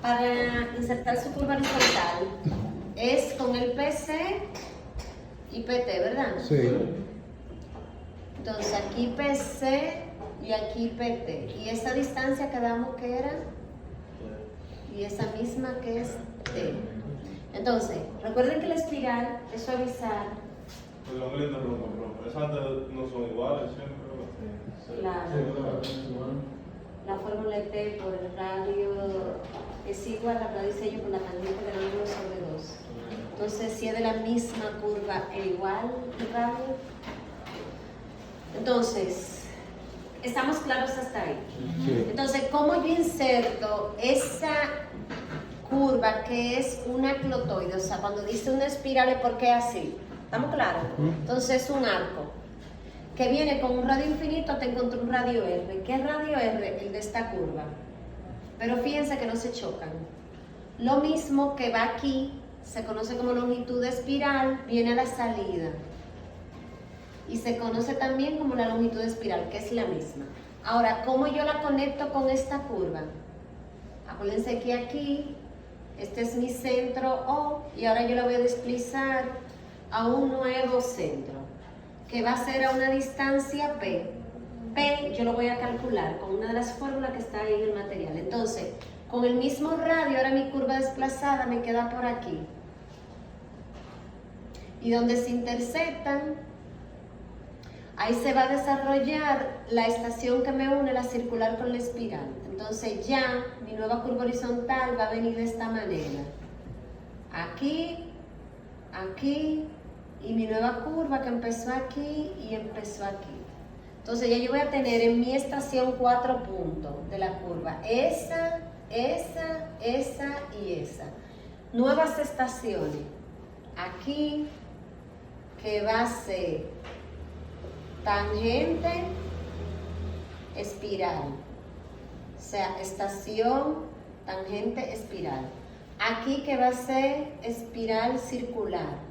para insertar su curva horizontal es con el PC y PT, ¿verdad? Sí. Entonces aquí PC y aquí PT. Y esa distancia que damos que era, y esa misma que es T. Entonces, recuerden que la espiral es suavizar. Perdón que le interrumpa, pero esas no son iguales siempre, ¿verdad? Claro. La fórmula de T por el radio es igual a la diseño por la tangente del ángulo sobre 2. Entonces, si es de la misma curva e igual el radio. Entonces, ¿estamos claros hasta ahí? Sí. Entonces, ¿cómo yo inserto esa curva que es una clotoide? O sea, cuando dice una espiral es porque es así. ¿Estamos claros? Entonces, es un arco que viene con un radio infinito, te encontró un radio R. ¿Qué radio R? El de esta curva. Pero fíjense que no se chocan. Lo mismo que va aquí, se conoce como longitud de espiral, viene a la salida. Y se conoce también como la longitud de espiral, que es la misma. Ahora, ¿cómo yo la conecto con esta curva? Acuérdense que aquí, este es mi centro O, y ahora yo la voy a desplazar a un nuevo centro, que va a ser a una distancia P. P yo lo voy a calcular con una de las fórmulas que está ahí en el material. Entonces, con el mismo radio, ahora mi curva desplazada me queda por aquí. Y donde se intersectan, ahí se va a desarrollar la estación que me une la circular con la espiral. Entonces ya mi nueva curva horizontal va a venir de esta manera. Aquí, aquí, y mi nueva curva que empezó aquí y empezó aquí. Entonces ya yo voy a tener en mi estación 4 puntos de la curva. Esa y esa. Nuevas estaciones. Aquí, que va a ser tangente, espiral. O sea, estación, tangente, espiral. Aquí que va a ser espiral circular.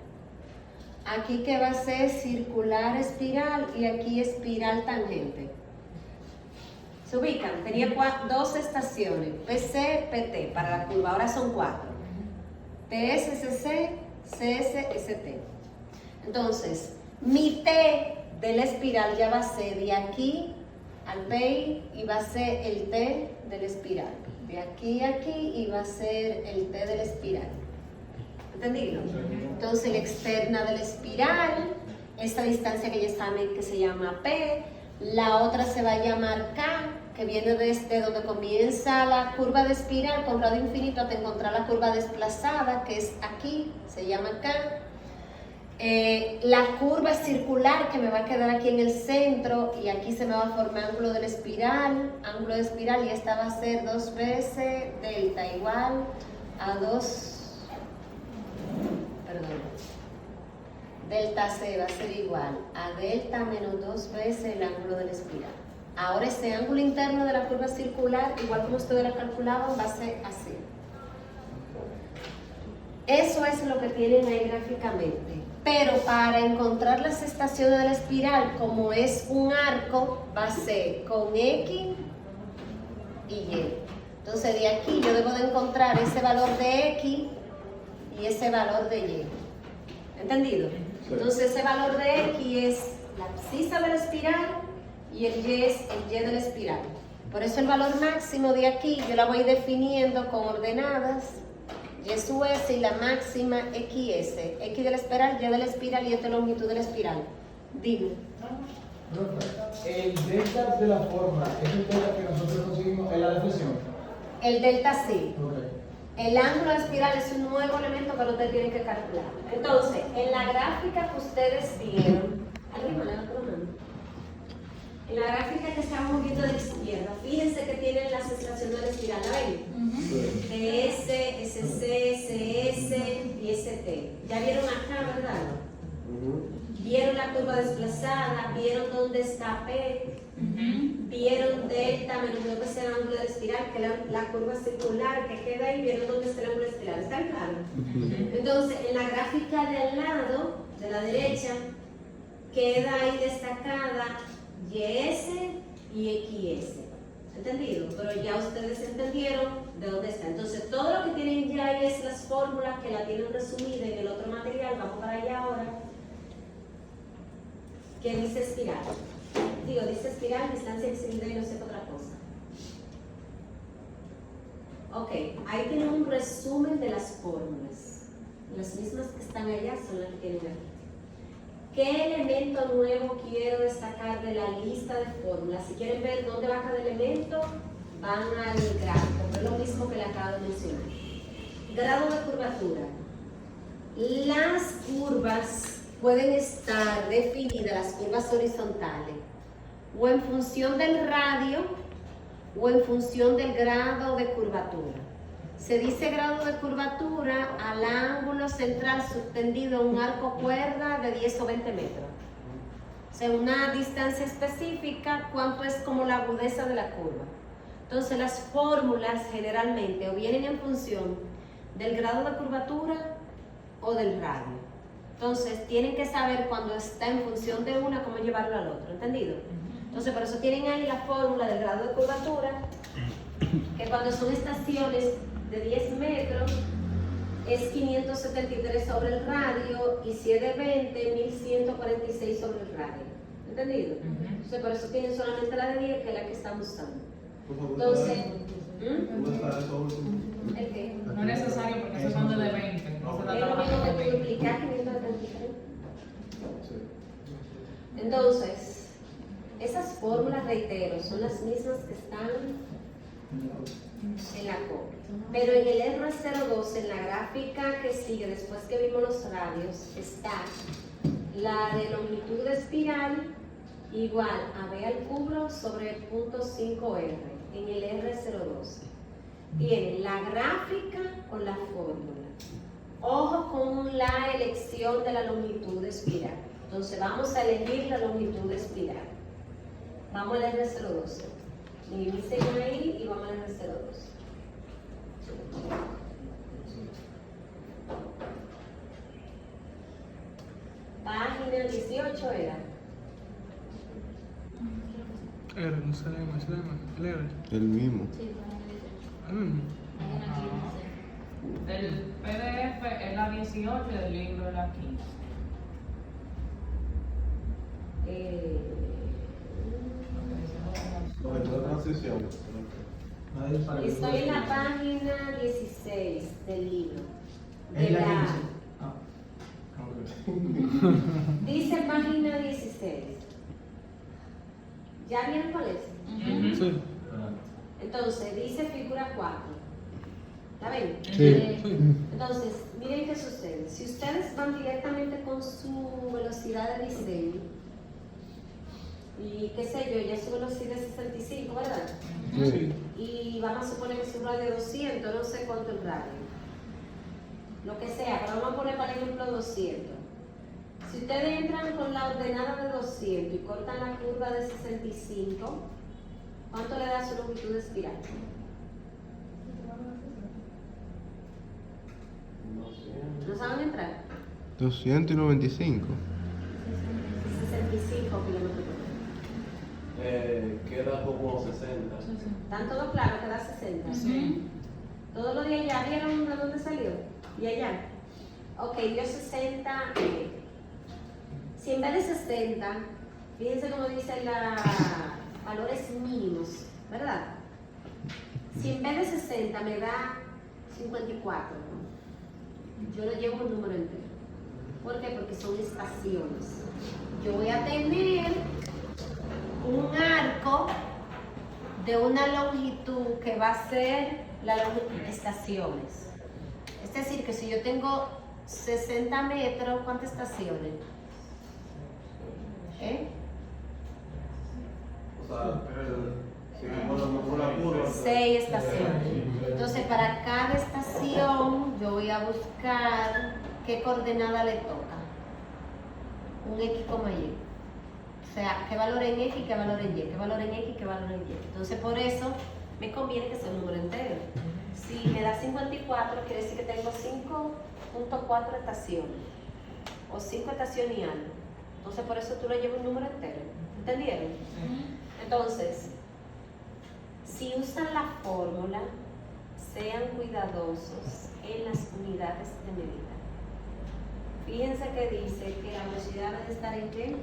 Aquí que va a ser circular espiral y aquí espiral tangente. Se ubican, tenía dos estaciones, PC, PT para la curva, ahora son 4. TS, CC, CS, ST. Entonces, mi T de la espiral ya va a ser de aquí al PI y va a ser el T de la espiral. De aquí a aquí y va a ser el T de la espiral. ¿Entendido? Entonces la externa de la espiral, esta distancia que ya saben que se llama P, la otra se va a llamar K, que viene desde donde comienza la curva de espiral con radio infinito hasta encontrar la curva desplazada, que es aquí, se llama K. La curva circular que me va a quedar aquí en el centro y aquí se me va a formar ángulo de espiral y esta va a ser 2 veces delta igual a 2, delta C va a ser igual a delta menos 2 veces el ángulo de la espiral. Ahora ese ángulo interno de la curva circular, igual como ustedes la calculaban, va a ser así. Eso es lo que tienen ahí gráficamente. Pero para encontrar las estaciones de la espiral, como es un arco, va a ser con X y Y. Entonces de aquí yo debo de encontrar ese valor de X y ese valor de Y. ¿Entendido? Entonces ese valor de X es la abscisa de la espiral y el Y es el Y de la espiral. Por eso el valor máximo de aquí yo la voy definiendo con ordenadas. Y su S y la máxima XS. X de la espiral, Y de la espiral y esta longitud de la espiral. Dime. El delta de la forma, ¿es el delta que nosotros conseguimos en la definición? El delta sí. Okay. El ángulo de espiral es un nuevo elemento que ustedes tienen que calcular. Entonces, en la gráfica que ustedes vieron, en la gráfica que está un poquito de la izquierda, fíjense que tienen las estaciones de la espiral, ¿la ven? DS, SC, CS y ST. Ya vieron acá, ¿verdad? Vieron la curva desplazada, vieron dónde está P, vieron delta menos lo que es el ángulo de la espiral, que es la curva circular que queda ahí, vieron dónde está el ángulo de la espiral. ¿Está claro? Entonces, en la gráfica de al lado, de la derecha, queda ahí destacada YS y XS. ¿Entendido? Pero ya ustedes entendieron de dónde está. Entonces, todo es las fórmulas que la tienen resumida en el otro material, vamos para allá ahora, que dice espiral. Dice espiral, distancia extendida y no sé qué otra cosa. Ok, ahí tienen un resumen de las fórmulas. Las mismas que están allá son las que tienen aquí. ¿Qué elemento nuevo quiero destacar de la lista de fórmulas? Si quieren ver dónde va cada elemento, van al gráfico, pero es lo mismo que le acabo de mencionar. Grado de curvatura. Las curvas pueden estar definidas, las curvas horizontales, o en función del radio o en función del grado de curvatura. Se dice grado de curvatura al ángulo central subtendido en un arco cuerda de 10 o 20 metros. O sea, una distancia específica, cuánto es como la agudeza de la curva. Entonces, las fórmulas generalmente o vienen en función del grado de curvatura o del radio. Entonces, tienen que saber cuando está en función de una, cómo llevarlo al otro, ¿entendido? Entonces, por eso tienen ahí la fórmula del grado de curvatura, que cuando son estaciones de 10 metros, es 573 sobre el radio, y si es de 20, 1146 sobre el radio. ¿Entendido? Entonces, por eso tienen solamente la de 10, que es la que estamos usando. Entonces, ¿dónde está eso último? ¿el qué? No es necesario porque se son de 20. No se da Es lo mismo trabajo que con duplicar 573. Sí. Entonces, esas fórmulas, reitero, son las mismas que están en la copia. Pero en el R02, en la gráfica que sigue después que vimos los radios, está la de longitud de espiral igual a B al cubo sobre 0.5R en el R02. Tiene la gráfica con la fórmula. Ojo con la elección de la longitud de espiral. Entonces vamos a elegir la longitud de espiral. Vamos al R02. Minimicen ahí y vamos al R02. Página 18 era. No se lee. El mismo. El PDF es la 18 y el libro es la 15. Longitud de transición. Estoy en la página 16 del libro. De Es la la- 15. Dice página 16. ¿Ya vieron cuál es? Sí. Entonces, dice figura 4. ¿La ven? Sí. Entonces, miren qué sucede. Si ustedes van directamente con su velocidad de diseño, y qué sé yo, ya su velocidad es 65, ¿verdad? Sí. Y vamos a suponer que su radio es 200, no sé cuánto el radio. Lo que sea, pero vamos a poner, por ejemplo, 200. Si ustedes entran con la ordenada de 200 y cortan la curva de 65, ¿cuánto le da su longitud de espiral? ¿No saben entrar? 295. 65 kilómetros por hora. Queda como 60. ¿Están todos claros que da 60? Sí. Todos los días ya vieron de dónde salió. ¿Y allá? Ok, dio 60. Si en vez de 60, fíjense cómo dice los valores mínimos, ¿verdad? Si en vez de 60 me da 54, yo le llevo un número entero. ¿Por qué? Porque son estaciones. Yo voy a tener un arco de una longitud que va a ser la longitud de estaciones. Es decir, que si yo tengo 60 metros, ¿cuántas estaciones? O sea, si ponemos una curva. 6 estaciones. Entonces, para cada estación, yo voy a buscar qué coordenada le toca. Un X, Y. O sea, qué valor en X y qué valor en Y, qué valor en X y qué valor en Y. Entonces, por eso me conviene que sea un número entero. Si me da 54, quiere decir que tengo 5.4 estaciones. O 5 estaciones y algo. Entonces, por eso tú le llevas un número entero. ¿Entendieron? Entonces, si usan la fórmula, sean cuidadosos en las unidades de medida. Fíjense que dice que la velocidad debe estar en qué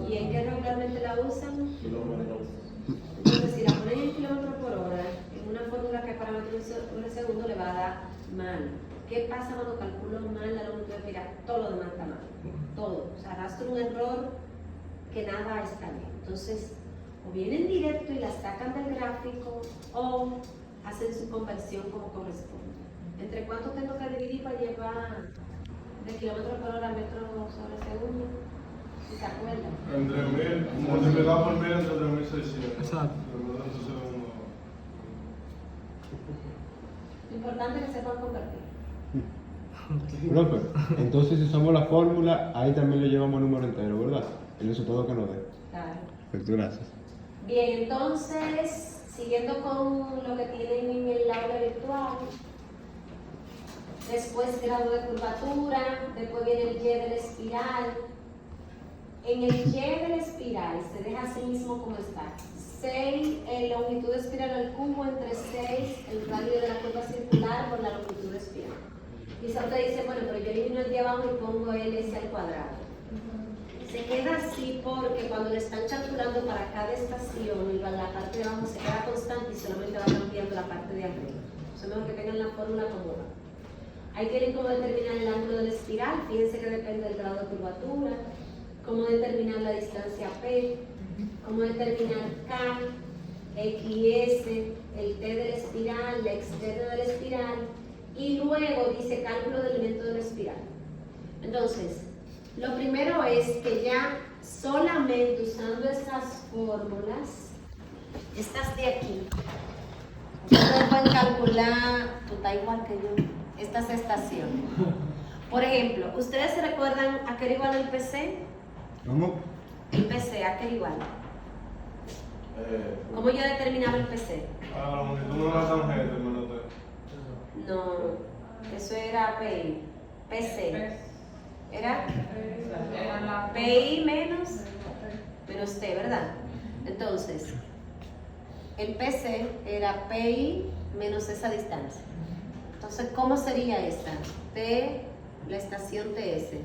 y en qué regularmente la usan. Entonces, si la ponen en kilómetros por hora, en una fórmula que para un segundo le va a dar mal. ¿Qué pasa cuando calculo mal la longitud de espiral? Todo lo demás está mal. Todo. O sea, arrastro un error que nada está bien. Entonces, o vienen directo y la sacan del gráfico o hacen su conversión como corresponde. ¿Entre cuánto tengo que dividir para llevar de kilómetros por hora a metros sobre segundo? ¿Si se acuerdan? Entre 1000, multiplicado por 1000 entre 3600. Exacto. Lo importante es que sepan convertir. Profe, entonces si usamos la fórmula, ahí también le llevamos número entero, ¿verdad? El resultado que nos dé. Claro. Perfecto, gracias. Bien, entonces, siguiendo con lo que tienen en el aula virtual, después grado de curvatura, después viene el Y de la espiral. En el Y de la espiral se deja así mismo como está. 6, longitud de espiral al cubo entre 6, el radio de la curva circular por la longitud de espiral. Quizá usted dice, bueno, pero yo elimino el de abajo y pongo LS al cuadrado. Se queda así porque cuando le están calculando para cada estación, la parte de abajo se queda constante y solamente va cambiando la parte de arriba. Es mejor que tengan la fórmula como va. Ahí tienen cómo determinar el ángulo de la espiral, fíjense que depende del grado de curvatura, cómo determinar la distancia P, cómo determinar K, XS, el T de la espiral, la externa de la espiral, y luego dice cálculo del elemento de la espiral. Entonces, lo primero es que ya solamente usando estas fórmulas, estas de aquí, ustedes pueden calcular, tú estás igual que yo, estas estaciones. Por ejemplo, ¿ustedes se recuerdan a qué era igual el PC? ¿Cómo? El PC, ¿a qué era igual? ¿Cómo yo determinaba el PC? La longitud de la tangente, menos T. No, eso era PI, PC. Era PI menos T, ¿verdad? Entonces, el PC era PI menos esa distancia. Entonces, ¿cómo sería esta? T, la estación TS.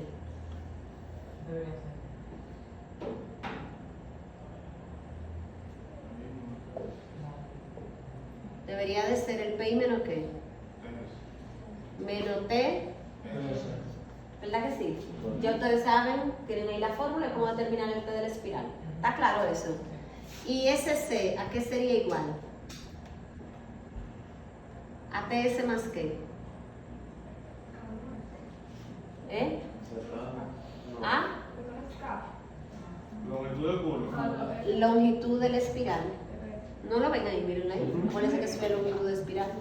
Debería de ser el PI menos qué? Menos T. ¿Verdad que sí? Ya ustedes saben, tienen ahí la fórmula de cómo determinar el T de la espiral. ¿Está claro eso? ¿Y SC a qué sería igual? ¿A TS más qué? ¿Eh? ¿Ah? Longitud de curva. Longitud de la espiral. No lo ven ahí, miren ahí. Acuérdense que es la longitud de espiral.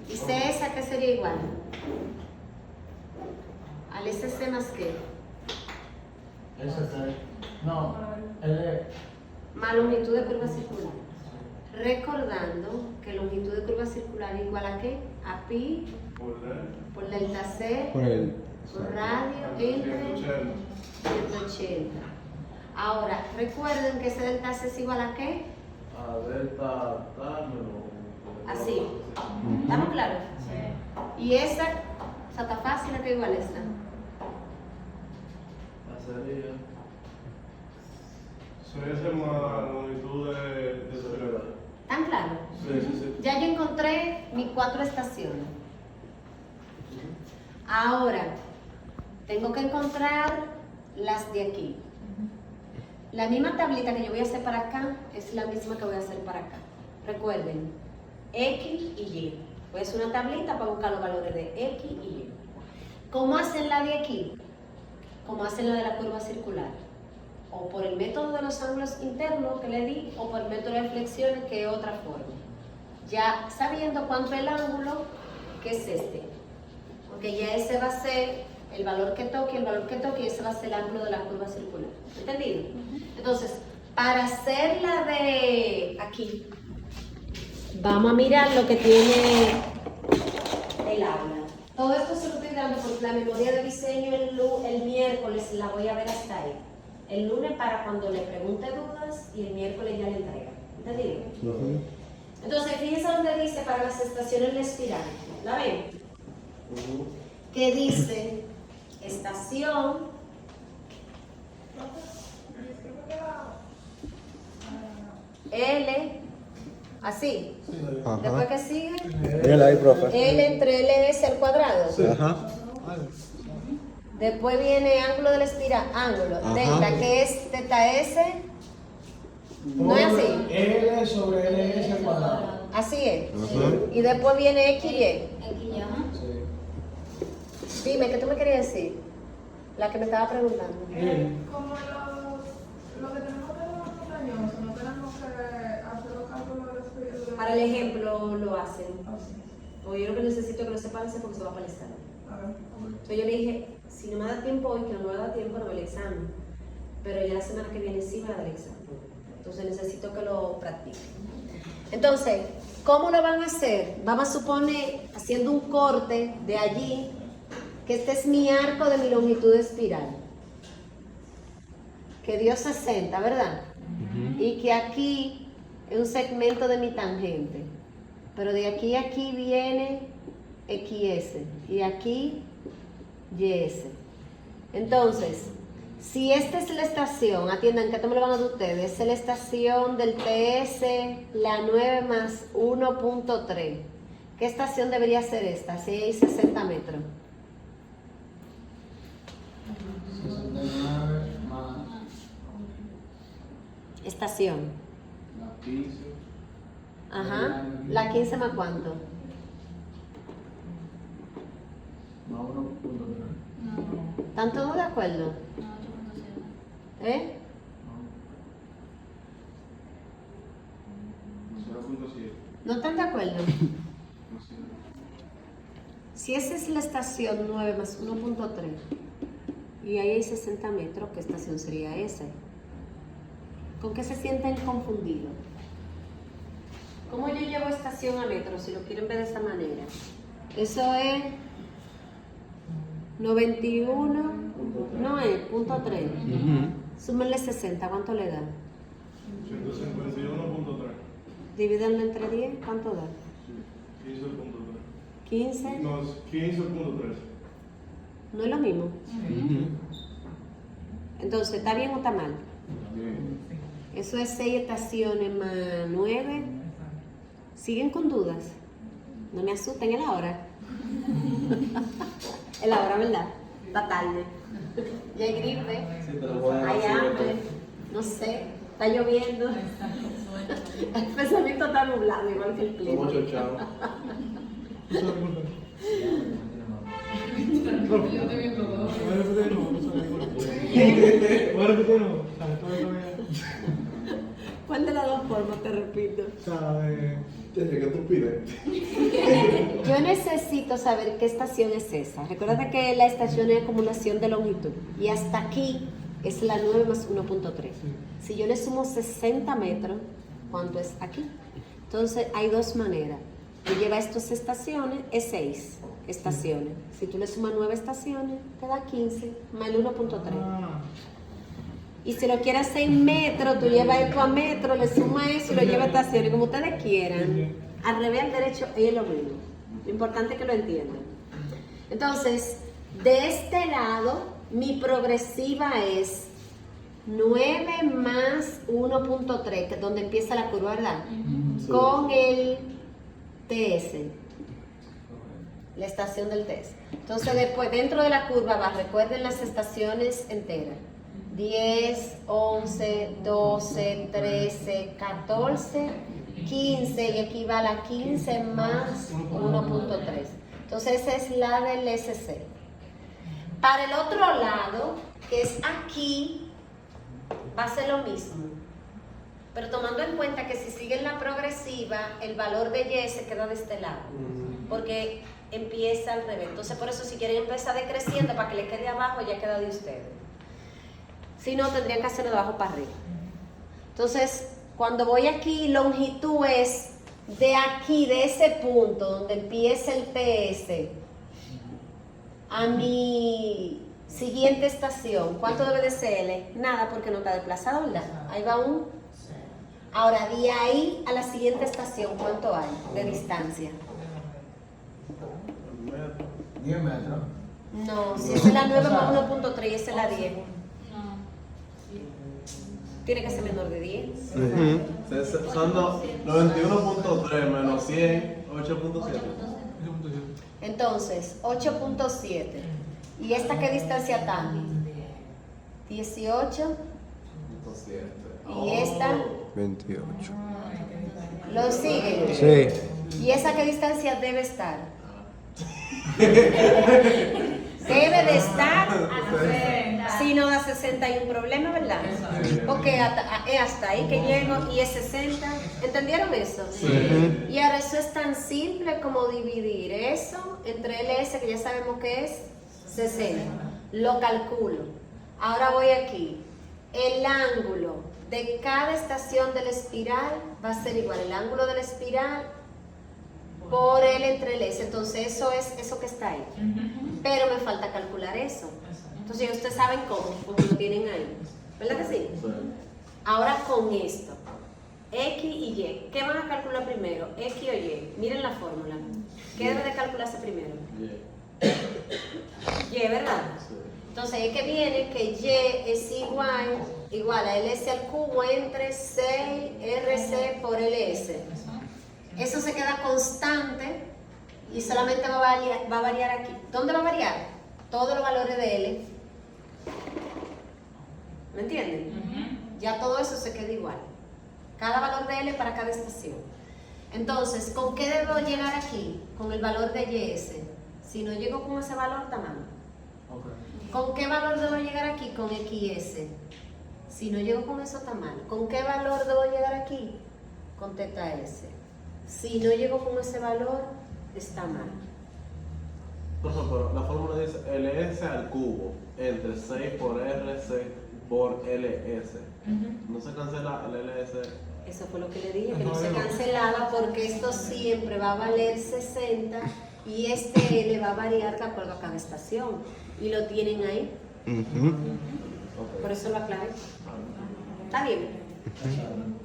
¿Y CS a qué sería igual? Al SC más qué? No, L. Más longitud de curva circular. Recordando que longitud de curva circular es igual a qué? A pi por delta C Por el. por radio entre 180. Ahora, recuerden que ese delta C es igual a qué? A delta tal menos. Así. ¿Estamos claros? Sí. Y esa, o sea, está fácil, ¿a qué igual esta? Sería ser más longitud de espiral. ¿Están claros? Sí. Ya yo encontré mis 4 estaciones. Ahora, tengo que encontrar las de aquí. La misma tablita que yo voy a hacer para acá es la misma que voy a hacer para acá. Recuerden, X y Y. Voy a hacer una tablita para buscar los valores de X y Y. ¿Cómo hacen la de aquí? Como hacen la de la curva circular. O por el método de los ángulos internos que le di, o por el método de flexiones, que es otra forma. Ya sabiendo cuánto es el ángulo, que es este. Porque ya ese va a ser el valor que toque, y ese va a ser el ángulo de la curva circular. ¿Entendido? Entonces, para hacer la de aquí, vamos a mirar lo que tiene el aula. Todo esto se lo estoy dando porque la memoria de diseño el miércoles la voy a ver hasta ahí. El lunes para cuando le pregunte dudas y el miércoles ya le entrega. ¿Entendido? Entonces, fíjense donde dice para las estaciones de espiral. ¿La ven? Que dice estación L, así. Después que sigue, Mírala ahí, profe. L entre LS al cuadrado. Ajá. Después viene ángulo de la espiral, ángulo, Ajá. delta, que es teta S. No es así. L sobre LS al cuadrado. Así es. Ajá. Y después viene XY. Aquí ya. Sí. Dime, ¿qué tú me querías decir? La que me estaba preguntando. Como lo que tenemos que hacer montañoso, no tenemos que hacer los cálculos de los periodos. Para el ejemplo lo hacen. Así. O yo lo que necesito que lo sepan es porque se va a palestrar. A ver. Entonces yo le dije, si no me da tiempo hoy, que no me va a dar tiempo, no me el examen. Pero ya la semana que viene sí me va a dar el examen. Entonces necesito que lo practiquen. Entonces, ¿cómo lo van a hacer? Vamos a suponer, haciendo un corte de allí, que este es mi arco de mi longitud de espiral. Que dio 60, ¿verdad? Y que aquí es un segmento de mi tangente. Pero de aquí a aquí viene XS y aquí YS. Entonces, si esta es la estación, atiendan que esto me lo van a dar ustedes, es la estación del TS, la 9 más 1.3. ¿Qué estación debería ser esta? Si hay 60 metros. 69 más Estación. la 15. Ajá. ¿La 15 más cuánto? Más 1.3. No, ¿Están todos de acuerdo? no, 8.0. ¿Eh? 0.7. ¿No están de acuerdo? No sé. Si esa es la estación 9 más 1.3 y ahí hay 60 metros, ¿qué estación sería esa? ¿Con qué se sienten confundidos? ¿Cómo yo llevo estación a metros si lo quieren ver de esta manera? Eso es 91, no es, punto 3. Súmenle 60, ¿cuánto le da? 151.3. Divídenlo entre 10, ¿cuánto da? 15.3. 15. No, es 15.3. ¿No es lo mismo? Entonces, ¿está bien o está mal? Bien. Eso es 6 estaciones más 9. ¿Siguen con dudas? No me asusten, es la hora. Es la hora, ¿verdad? Está tarde. Ya hay gripe, hay hambre, no sé, está lloviendo. El pensamiento está nublado, igual que el clima. Yo te viendo todo. ¿Cuál de las dos formas te repito? ¿Qué tú pides? Yo necesito saber qué estación es esa. Recuerda que la estación es acumulación de longitud. Y hasta aquí es la 9 más 1.3. Si yo le sumo 60 metros, ¿cuánto es aquí? Entonces hay dos maneras. Tú llevas estas estaciones, es 6 estaciones. Si tú le sumas 9 estaciones, te da 15 más el 1.3. Y si lo quieres hacer en metro, tú llevas esto a metro, le sumas eso y lo llevas a estaciones, como ustedes quieran. Al revés, al derecho, es lo mismo. Lo importante es que lo entiendan. Entonces, de este lado, mi progresiva es 9 más 1.3, que es donde empieza la curva, ¿verdad? Con el TS, la estación del TS. Entonces, después, dentro de la curva va, recuerden las estaciones enteras. 10, 11, 12, 13, 14, 15 y aquí va la 15 más 1.3. Entonces esa es la del SC. Para el otro lado, que es aquí, va a ser lo mismo. Pero tomando en cuenta que si siguen la progresiva, el valor de Y se queda de este lado. Porque empieza al revés. Entonces por eso si quieren empezar decreciendo para que le quede abajo, ya queda de ustedes. Si no, tendrían que hacerlo de abajo para arriba. Entonces, cuando voy aquí, longitud es de aquí, de ese punto donde empieza el TS, a mi siguiente estación. ¿Cuánto debe de ser L? Nada, porque no está desplazado, ¿verdad? Ahí va un Ahora, de ahí a la siguiente estación, ¿cuánto hay de distancia? 10 metros. No, si esa es la 9 más 1.3 y esa es la 10. No. Tiene que ser menor de 10. Son 91.3 menos 100, 8.7. Entonces, 8.7. ¿Y esta qué distancia está? 18. ¿Y esta? 28. ¿Lo sigue? Sí. ¿Y esa qué distancia debe estar? Debe de estar. Si no da 60 hay un problema, ¿verdad? Porque hasta ahí que llego y es 60. ¿Entendieron eso? Y ahora eso es tan simple como dividir eso entre LS, que ya sabemos que es 60. Lo calculo. Ahora voy aquí. El ángulo de cada estación de la espiral va a ser igual. El ángulo de la espiral por L entre el S. Entonces eso es eso que está ahí. Pero me falta calcular eso. Entonces ya ustedes saben cómo, porque lo tienen ahí. ¿Verdad que sí? Ahora con esto. X y Y. ¿Qué van a calcular primero? X o Y. Miren la fórmula. ¿Qué debe de calcularse primero? Y, ¿verdad? Entonces ahí que viene que Y es igual a LS al cubo entre 6RC por LS. Eso se queda constante y solamente va a variar aquí. ¿Dónde va a variar? Todos los valores de L. ¿Me entienden? Ya todo eso se queda igual. Cada valor de L para cada estación. Entonces, ¿con qué debo llegar aquí? Con el valor de YS. Si no llego con ese valor, está mal. ¿Con qué valor debo llegar aquí? Con XS. Si no llego con eso, está mal. ¿Con qué valor debo llegar aquí? Con teta S. Si no llego con ese valor, está mal. Por ejemplo, la fórmula dice LS al cubo entre 6 por RC por LS. ¿No se cancela el LS? Eso fue lo que le dije, que no se cancelaba porque esto siempre va a valer 60 y este L va a variar de acuerdo a cada estación. Y lo tienen ahí. Por eso lo aclaré. ¿Está bien?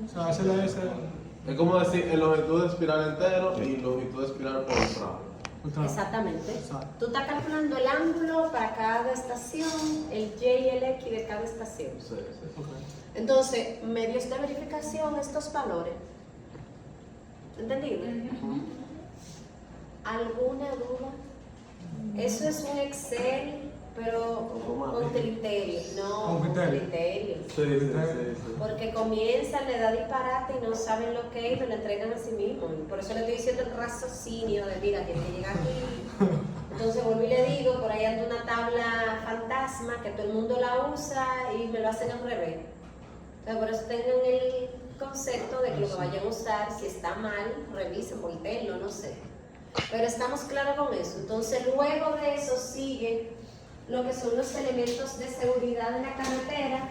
O sea, hace la S. Es como decir el longitud de espiral entero y longitud de espiral por tramo. Exactamente. Exacto. Tú estás calculando el ángulo para cada estación, el Y y el X de cada estación. Sí. Entonces, medios de verificación, estos valores. ¿Entendido? ¿Alguna duda? Eso es un Excel, pero con criterio. No, Con con criterio. criterio. Sí. Porque comienzan, le da disparate y no saben lo que es y me lo entregan a sí mismos. Y por eso le estoy diciendo el raciocinio de, mira, tiene que llegar aquí. Entonces vuelvo y le digo, por ahí anda una tabla fantasma que todo el mundo la usa y me lo hacen al revés. Entonces por eso tengan el concepto de que lo que vayan a usar, si está mal, revisen, volteenlo, no sé. Pero estamos claros con eso. Entonces luego de eso sigue lo que son los elementos de seguridad en la carretera,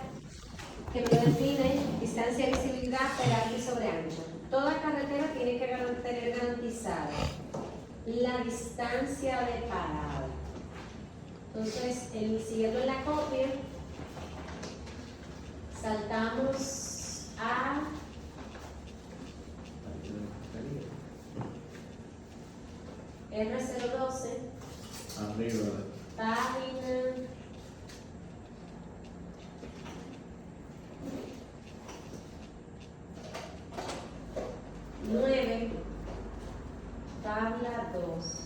que lo definen distancia, visibilidad, peralte y sobreancho. Toda carretera tiene que tener garantizada la distancia de parada. Entonces, siguiendo en la copia, saltamos a R012, Arriba. página 9, tabla 2.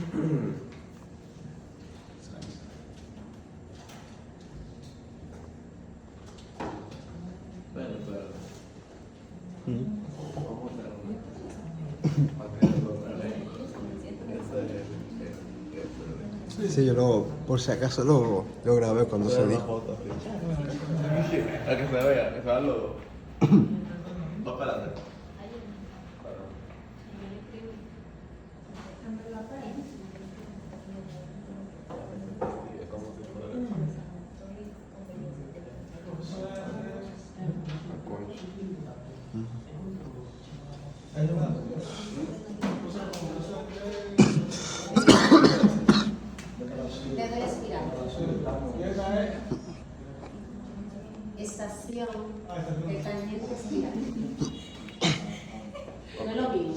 Espera. Sí, yo por si acaso lo grabé cuando se dijo. A que se vea, que se vea lo. No, espérate. estación de tangente espiral. No es lo mismo.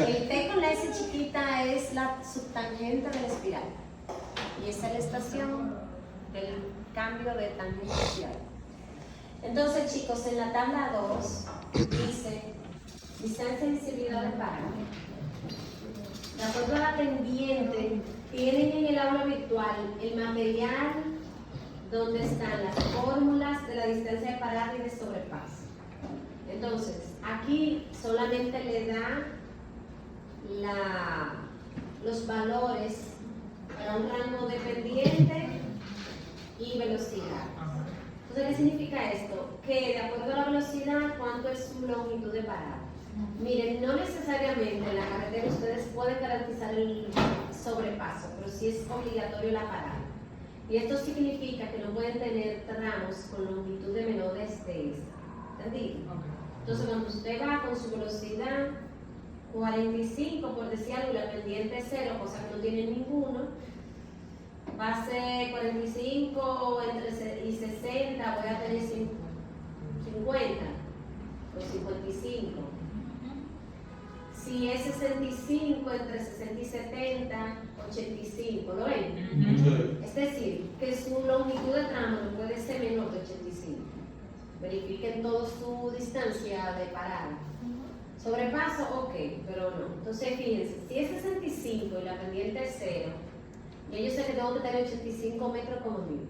El T con la S chiquita es la subtangente de la espiral. Y esa es la estación del cambio de tangente espiral. Entonces, chicos, en la tabla 2 dice distancia y visibilidad del parámetro. De acuerdo a la pendiente, tienen en el aula virtual el material donde están las fórmulas de la distancia de parada y de sobrepaso. Entonces, aquí solamente le da los valores para un rango de pendiente y velocidad. Entonces, ¿qué significa esto? Que de acuerdo a la velocidad, ¿cuánto es su longitud de parada? Miren, no necesariamente en la carretera ustedes pueden garantizar el sobrepaso, pero sí es obligatorio la parada. Y esto significa que no pueden tener tramos con longitud de menores de esta. ¿Entendido? Entonces, cuando usted va con su velocidad 45, por decir algo, la pendiente es 0, cosa que no tiene ninguno, va a ser 45 y 60, voy a tener 50 o 55. Si es 65, entre 60 y 70, 85, ¿lo ven? Es decir, que su longitud de tramo no puede ser menor de 85. Verifiquen toda su distancia de parada. Sobrepaso, ok, pero no. Entonces, fíjense, si es 65 y la pendiente es 0, yo sé que tengo que tener 85 metros como mínimo.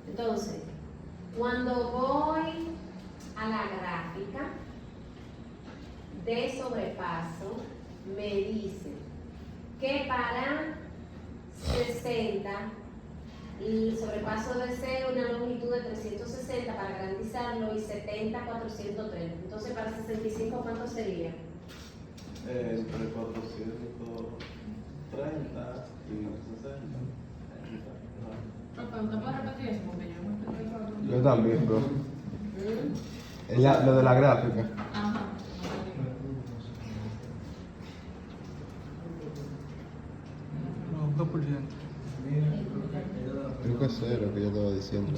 Entonces, cuando voy a la gráfica de sobrepaso, me dice que para 60 el sobrepaso debe ser una longitud de 360 para garantizarlo y 70 430. Entonces, para 65, ¿cuánto sería? Entre 430 y 60. ¿Usted puede repetir eso? Porque yo no estoy Yo también, bro. Lo de la gráfica. Ajá. No, 2%. Creo que es 0 que yo estaba diciendo.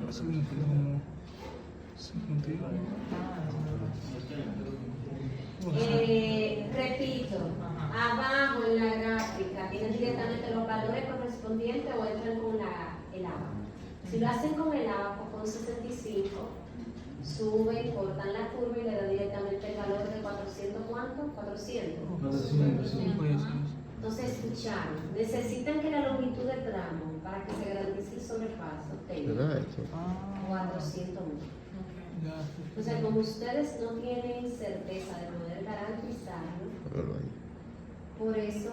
Eso significa como 51. Repito, abajo en la gráfica tienen directamente los valores correspondientes o entran con el abaco. Si lo hacen con el abaco, con 65, suben, cortan la curva y le dan directamente el valor de 400, ¿cuánto? 400. Entonces, escucharon, necesitan que la longitud de tramo para que se garantice el sobrepaso tenga ¿Verdad esto? 400 metros. O sea, como ustedes no tienen certeza de poder garantizarlo, Míralo ahí. por eso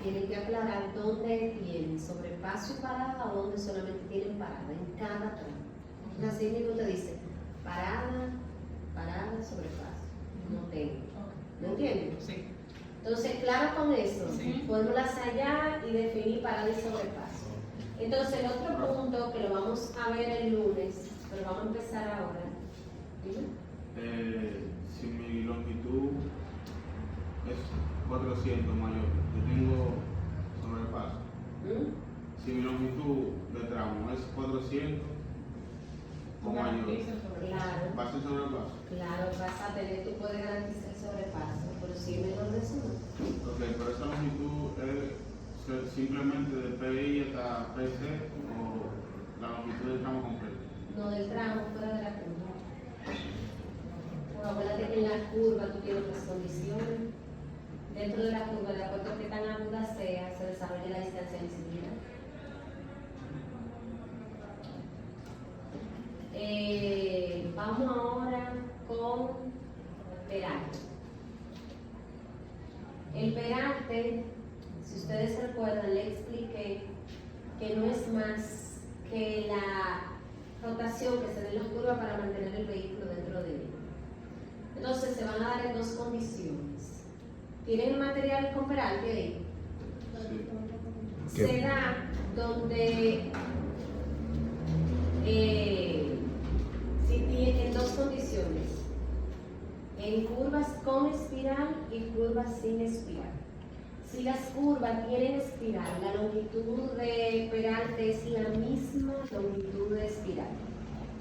tienen que aclarar dónde tienen sobrepaso y parada o dónde solamente tienen parada en cada tramo. Así mismo te dice parada, parada, sobrepaso. No tengo. ¿Me entienden? Sí. Entonces, claro con eso, Sí. fórmulas allá y definir parada y sobrepaso. Entonces, el otro punto que lo vamos a ver el lunes, pero vamos a empezar ahora. ¿Sí? Si mi longitud es 400 mayor, yo tengo sobrepaso. ¿Mm? Si mi longitud de tramo es 400 o mayor, Claro, ¿va a ser sobrepaso? claro, vas a tener, tú puedes garantizar el sobrepaso, pero si es menor de eso, no. Ok, pero esa longitud es simplemente de PI hasta PC o la longitud del tramo completo. No del tramo, fuera de la curva. Bueno, acuérdate que en la curva tú tienes otras condiciones. Dentro de la curva, de acuerdo a que tan aguda sea, se desarrolla la distancia de visibilidad. Vamos ahora con peralte. El peralte, si ustedes recuerdan, le expliqué que no es más que la rotación que se da en la curva para mantener el vehículo dentro de él. Entonces se van a dar en dos condiciones. ¿Tienen material con peralte ahí? ¿Qué? Se da donde si tiene en dos condiciones, en curvas con espiral y curvas sin espiral. Si las curvas tienen espiral, la longitud de peralte es la misma longitud de espiral.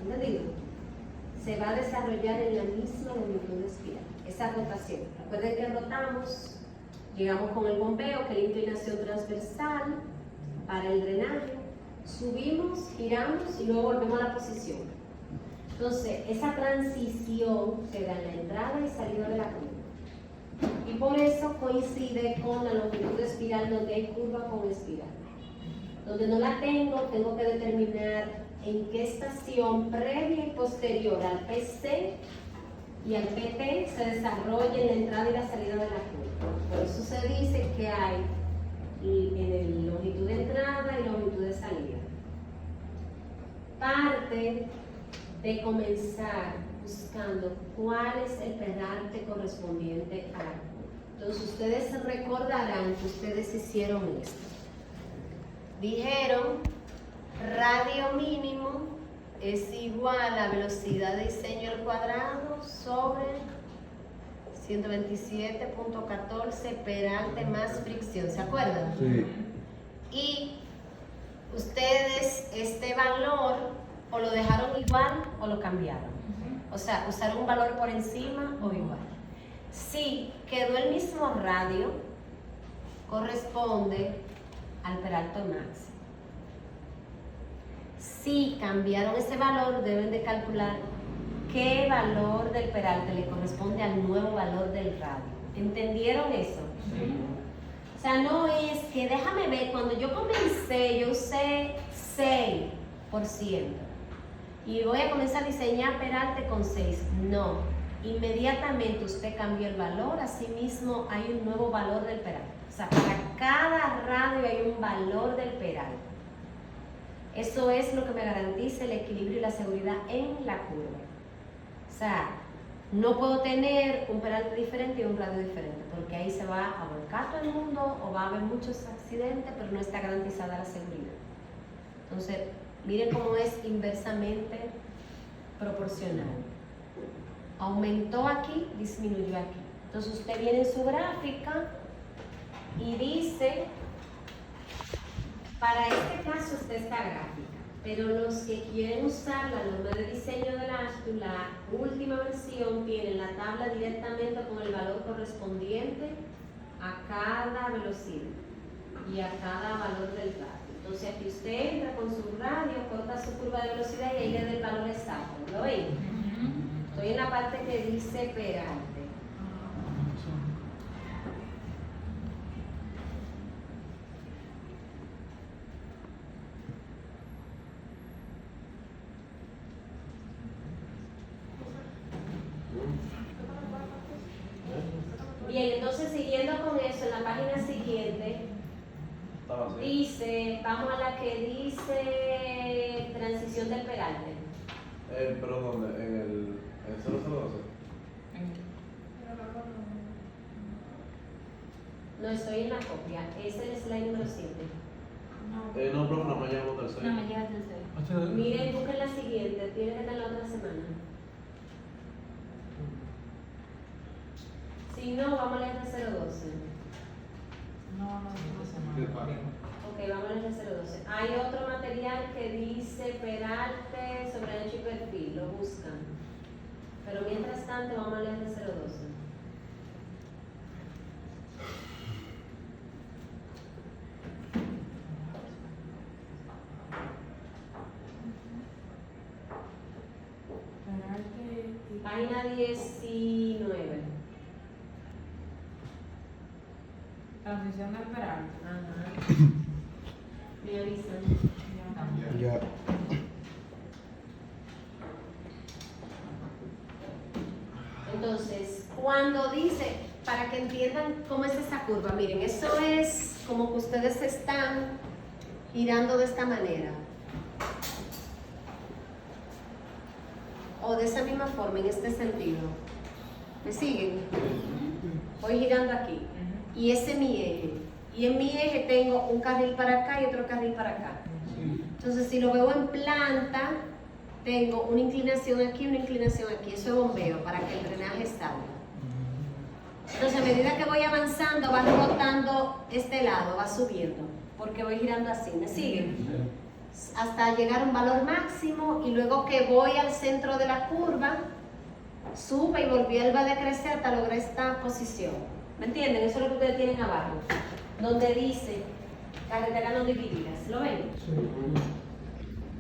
¿Entendido? Se va a desarrollar en la misma longitud de espiral. Esa rotación. Recuerden que rotamos, llegamos con el bombeo, que es la inclinación transversal para el drenaje. Subimos, giramos y luego volvemos a la posición. Entonces, esa transición se da en la entrada y salida de la curva. Y por eso coincide con la longitud de espiral donde hay curva con espiral. Donde no la tengo que determinar en qué estación previa y posterior al PC y al PT se desarrolla en la entrada y la salida de la curva. Por eso se dice que hay en longitud de entrada y longitud de salida. Parte de comenzar buscando cuál es el peralte correspondiente a la curva. Entonces ustedes recordarán que ustedes hicieron esto. Dijeron radio mínimo es igual a velocidad de diseño al cuadrado sobre 127.14 peralte más fricción, ¿se acuerdan? Sí. Y ustedes este valor o lo dejaron igual o lo cambiaron. O sea, usaron un valor por encima o igual. Si quedó el mismo radio, corresponde al peralte máximo. Si cambiaron ese valor, deben de calcular qué valor del peralte le corresponde al nuevo valor del radio. ¿Entendieron eso? Sí. O sea, no es que déjame ver, cuando yo comencé, yo usé 6% y voy a comenzar a diseñar peralte con 6. No, inmediatamente usted cambió el valor, asimismo hay un nuevo valor del peralte. O sea, para cada radio hay un valor del peralte. Eso es lo que me garantiza el equilibrio y la seguridad en la curva. O sea, no puedo tener un peralte diferente y un radio diferente, porque ahí se va a volcar todo el mundo o va a haber muchos accidentes, pero no está garantizada la seguridad. Entonces, miren cómo es inversamente proporcional. Aumentó aquí, disminuyó aquí. Entonces usted viene en su gráfica y dice, para este caso está esta gráfica, pero los que quieren usar la norma de diseño del AASHTO, la última versión, tienen la tabla directamente con el valor correspondiente a cada velocidad y a cada valor del radio. Entonces aquí usted entra con su radio, corta su curva de velocidad y ahí le da el valor exacto. ¿Lo ven? Estoy en la parte que dice peralte. Bien, entonces siguiendo con eso, en la página siguiente dice, vamos a la que dice transición del peralte. Pero ¿dónde? En el 0012. No estoy en la copia, es el slide número 7. No, profe, no me llamo tercero. No me llega el tercero. Miren, busquen la siguiente, tiene que estar la otra semana. Si no, vamos a leer el 012. No, semana. Ok, vamos a leer el 012. Hay otro material que dice peralte sobre ancho y perfil, lo buscan. Pero mientras tanto, vamos a leer el 012. Página 19. Transición del peralte. Ajá. Me avisan. Ya. Entonces, cuando dice, para que entiendan cómo es esa curva, miren, eso es como que ustedes están girando de esta manera. O de esa misma forma, en este sentido. ¿Me siguen? Voy girando aquí. Y ese es mi eje. Y en mi eje tengo un carril para acá y otro carril para acá. Entonces, si lo veo en planta, tengo una inclinación aquí y una inclinación aquí. Eso es bombeo para que el drenaje salga. Entonces, a medida que voy avanzando, va rotando este lado, va subiendo, porque voy girando así, ¿me siguen? Hasta llegar a un valor máximo y luego que voy al centro de la curva, sube y vuelve a decrecer hasta lograr esta posición. ¿Me entienden? Eso es lo que ustedes tienen abajo, donde dice carreteras no divididas. ¿Lo ven?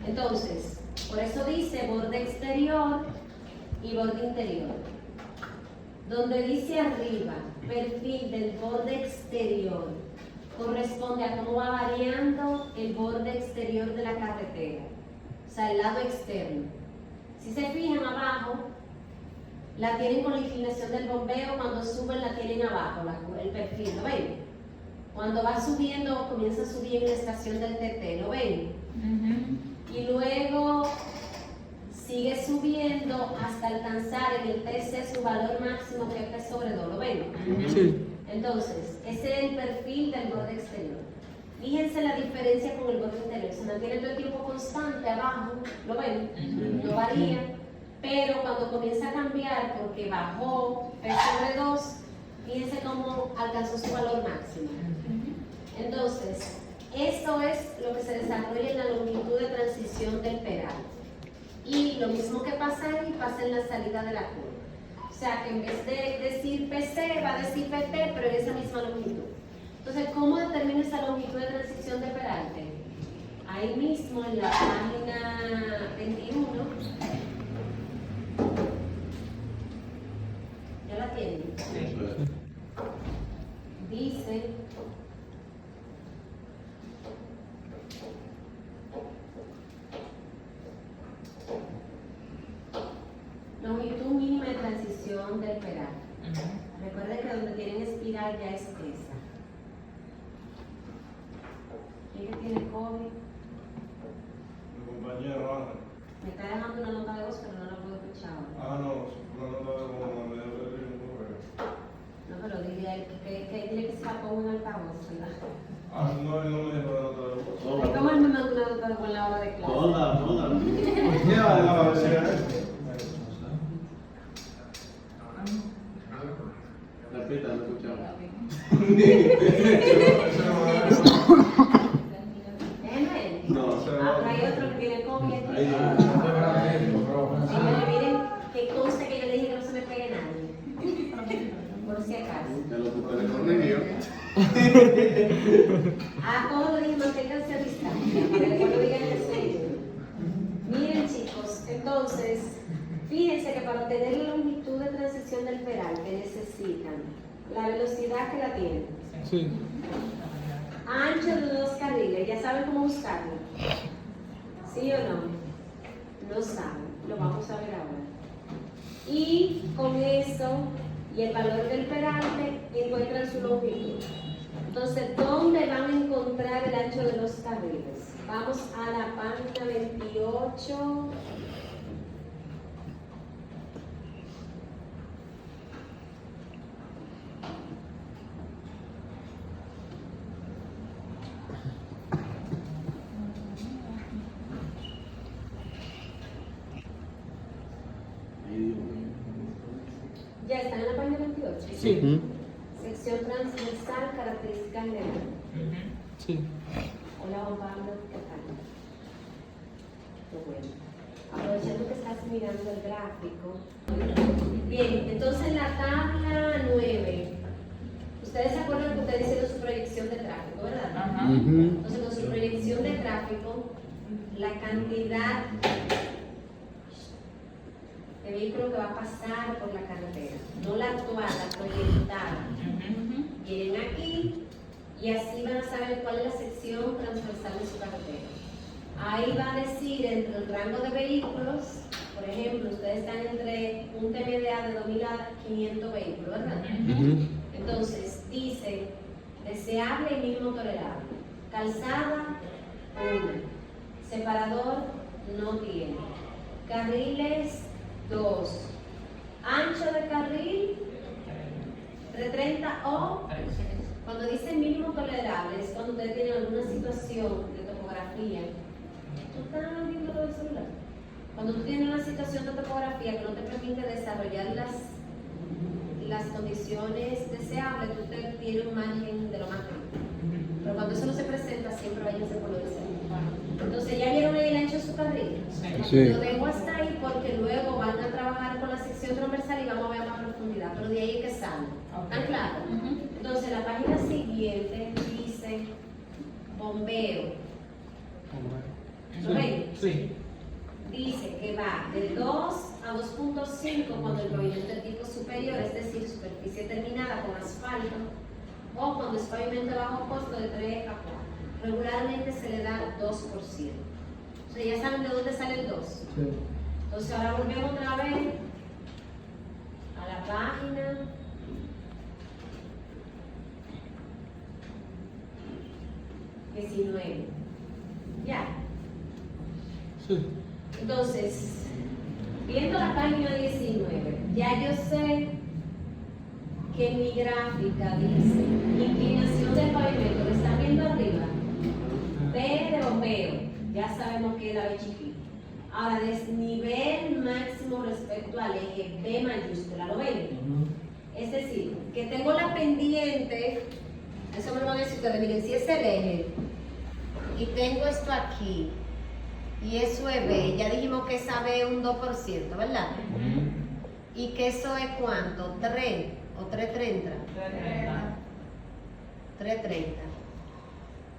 Entonces, por eso dice borde exterior y borde interior. Donde dice arriba, perfil del borde exterior, corresponde a cómo va variando el borde exterior de la carretera, o sea, el lado externo. Si se fijan abajo, la tienen con la inclinación del bombeo, cuando suben la tienen abajo, el perfil, ¿lo ven? Cuando va subiendo, comienza a subir en la estación del TT, ¿lo ven? Y luego sigue subiendo hasta alcanzar en el TC su valor máximo, que es P sobre 2, ¿lo ven? Sí. Entonces, ese es el perfil del borde exterior. Fíjense la diferencia con el borde interior. Se mantiene todo el tiempo constante abajo, ¿lo ven? No varía. Pero cuando comienza a cambiar, porque bajó P sobre 2, fíjense cómo alcanzó su valor máximo. Entonces, esto es lo que se desarrolla en la longitud de transición del peral. Y lo mismo que pasa ahí, pasa en la salida de la curva. O sea que en vez de decir PC, va a decir PT, pero en esa misma longitud. Entonces, ¿cómo determino esa longitud de transición de peralte? Ahí mismo en la página 21, ¿ya la tienen? Dice longitud mínima de transición del peral. Recuerden que donde tienen espiral ya es esa. ¿Quién que tiene COVID? Mi compañero Ana. Me está dejando una nota de voz, pero no la puedo escuchar ahora. Ah, no, una nota de como me dio un correo. No, pero dile a él que tiene que estar con un altavoz, ¿verdad? Ah, no, él no me dijo la nota de voz. Ay, ¿cómo él me manda una nota de voz en la hora de clase? Hola. Repita, no escuchamos. Déjenme. No. Hay otro que tiene COVID. Ahí Señores, miren, que conste que yo le dije que no se me pegue nadie. Por si acaso. Ya lo que te corrigió. ¿Cómo le dije? Manténganse a distancia, para que después lo digan en serio. Miren, chicos, entonces, fíjense que para obtener la longitud de transición del peral que necesitan, la velocidad que la tienen, Sí. ancho de 2 carriles, ¿ya saben cómo buscarlo? ¿Sí o no? No saben, lo vamos a ver ahora. Y con eso y el valor del peralte encuentran su longitud. Entonces, ¿dónde van a encontrar el ancho de los carriles? Vamos a la página 28. ¿Ya están en la página 28? Sí. Sección transversal, características generales. Sí. Hola, Juan Pablo, ¿qué tal? Qué bueno. Aprovechando que estás mirando el gráfico. Bien, entonces en la tabla 9, ustedes se acuerdan que ustedes hicieron su proyección de tráfico, ¿verdad? Entonces con su proyección de tráfico, la cantidad de vehículos que va a pasar por la carretera, no la actual, la proyectada. Vienen aquí y así van a saber cuál es la sección transversal de su carretera. Ahí va a decir entre el rango de vehículos, por ejemplo, ustedes están entre un TMDA de 2.000 a 500 vehículos, ¿verdad? Entonces dice deseable y mínimo tolerable. Calzada, 1. Separador, no tiene. Carriles, 2. Ancho de carril, 330 o cuando dice mínimo tolerable es cuando ustedes tienen alguna situación de topografía. ¿Tú estás viendo lo del celular? Cuando tú tienes una situación de topografía que no te permite desarrollar las condiciones deseables, tú tienes un margen de lo más grande. Pero cuando eso no se presenta, siempre váyanse por lo deseable. Entonces, ¿ya vieron el ancho de su cuadrilla? Sí. Lo dejo hasta ahí porque luego van a trabajar con la sección transversal y vamos a ver más profundidad, pero de ahí es que sale. ¿Están claros? Entonces, la página siguiente dice bombeo. ¿Lo ven? Sí. Dice que va de 2 a 2.5 cuando el pavimento de tipo superior, es decir, superficie terminada con asfalto, o cuando es pavimento de bajo costo de 3 a 4. Regularmente se le da 2%. O sea, ya saben de dónde sale el 2. Sí. Entonces ahora volvemos otra vez a la página. Ya. Sí. Entonces, viendo la página 19, ya yo sé que mi gráfica dice inclinación del pavimento. ¿Lo están viendo arriba? B de bombeo. Ya sabemos que es la B chiquita. Ahora, desnivel máximo respecto al eje B mayúscula. ¿Lo ven? Es decir, que tengo la pendiente, eso me lo van a decir ustedes, miren, si es el eje, y tengo esto aquí, y eso es B, ya dijimos que esa B es un 2%, ¿verdad? Y que eso es ¿cuánto? 3 o 3.30. 3.30.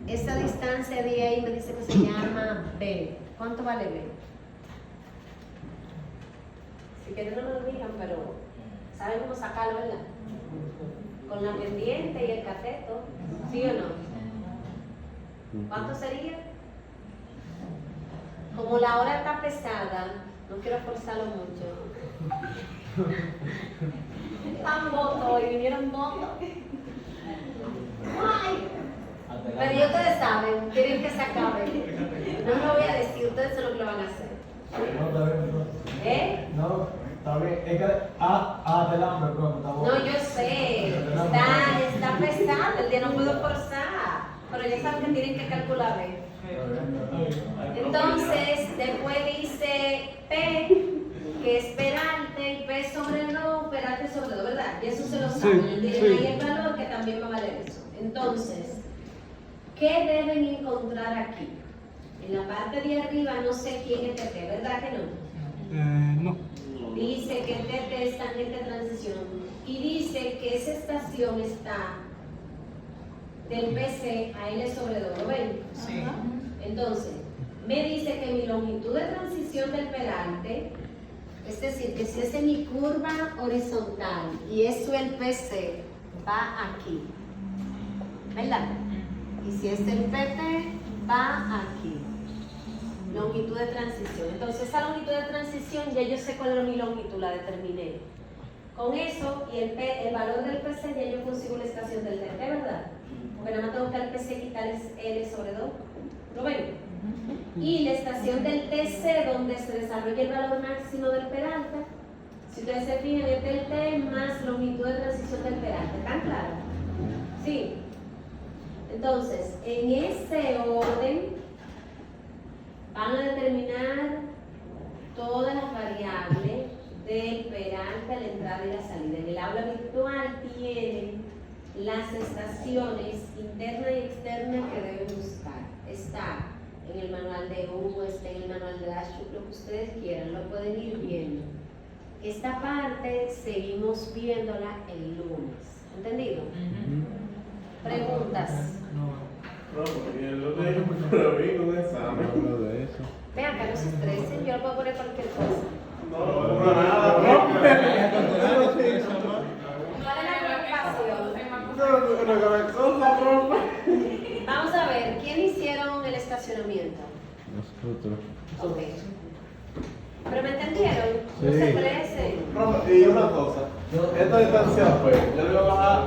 Esa distancia de ahí me dice que se llama B. ¿Cuánto vale B? Si quieren no me lo digan, pero ¿saben cómo sacarlo, verdad? Con la pendiente y el cateto, ¿sí o no? ¿Cuánto sería? Como la hora está pesada, no quiero forzarlo mucho. Están motos y vinieron motos. ¡Ay! Pero ya ustedes saben, tienen que sacarme. No lo voy a decir, ustedes son los que lo van a hacer. No, está bien, no. ¿Eh? No, está bien. Es que, del hambre, pronto, está bueno. No, yo sé. Está pesado, el día no puedo forzar. Pero ya saben que tienen que calcular B. Entonces, después dice P, que es peralte, y P sobre 2, peralte sobre 2, ¿verdad? Y eso se lo saben. Tienen ahí el valor que también va a valer eso. Entonces, ¿qué deben encontrar aquí? En la parte de arriba no sé quién es TT, ¿verdad que no? No. Dice que TT es tangente de transición y dice que esa estación está del PC a L sobre 2, ¿lo ven? Sí. Entonces, me dice que mi longitud de transición del peralte, es decir, que si es en mi curva horizontal y eso el PC va aquí, ¿verdad? Y si es el PT, va aquí. Longitud de transición. Entonces, esa longitud de transición ya yo sé cuál es mi longitud, la determiné. Con eso y el valor del PC ya yo consigo la estación del TT, ¿verdad? Porque nada más tengo que al PC quitarles L sobre 2. ¿Lo ven? Y la estación del TC, donde se desarrolla el valor máximo del peralte, si ustedes se fijan, es del T más longitud de transición del peralte. ¿Están claros? Sí. Entonces, en ese orden van a determinar todas las variables del peralte a la entrada y la salida. En el aula virtual tienen las estaciones interna y externa que deben buscar. Está en el manual de Hugo, está en el manual de Ashuk, lo que ustedes quieran, lo pueden ir viendo. Esta parte seguimos viéndola el lunes. ¿Entendido? ¿Preguntas? No, porque el otro día pero vi un examen. Hablo de eso. Vean que no se estresen, yo lo puedo poner cualquier cosa. No, nada, ¿Cuál es la preocupación? Vamos a ver, ¿quién hicieron el estacionamiento? Nosotros. Ok. ¿Pero me entendieron? No Sí. se estresen. Y una cosa, esta distancia fue, yo le voy a bajar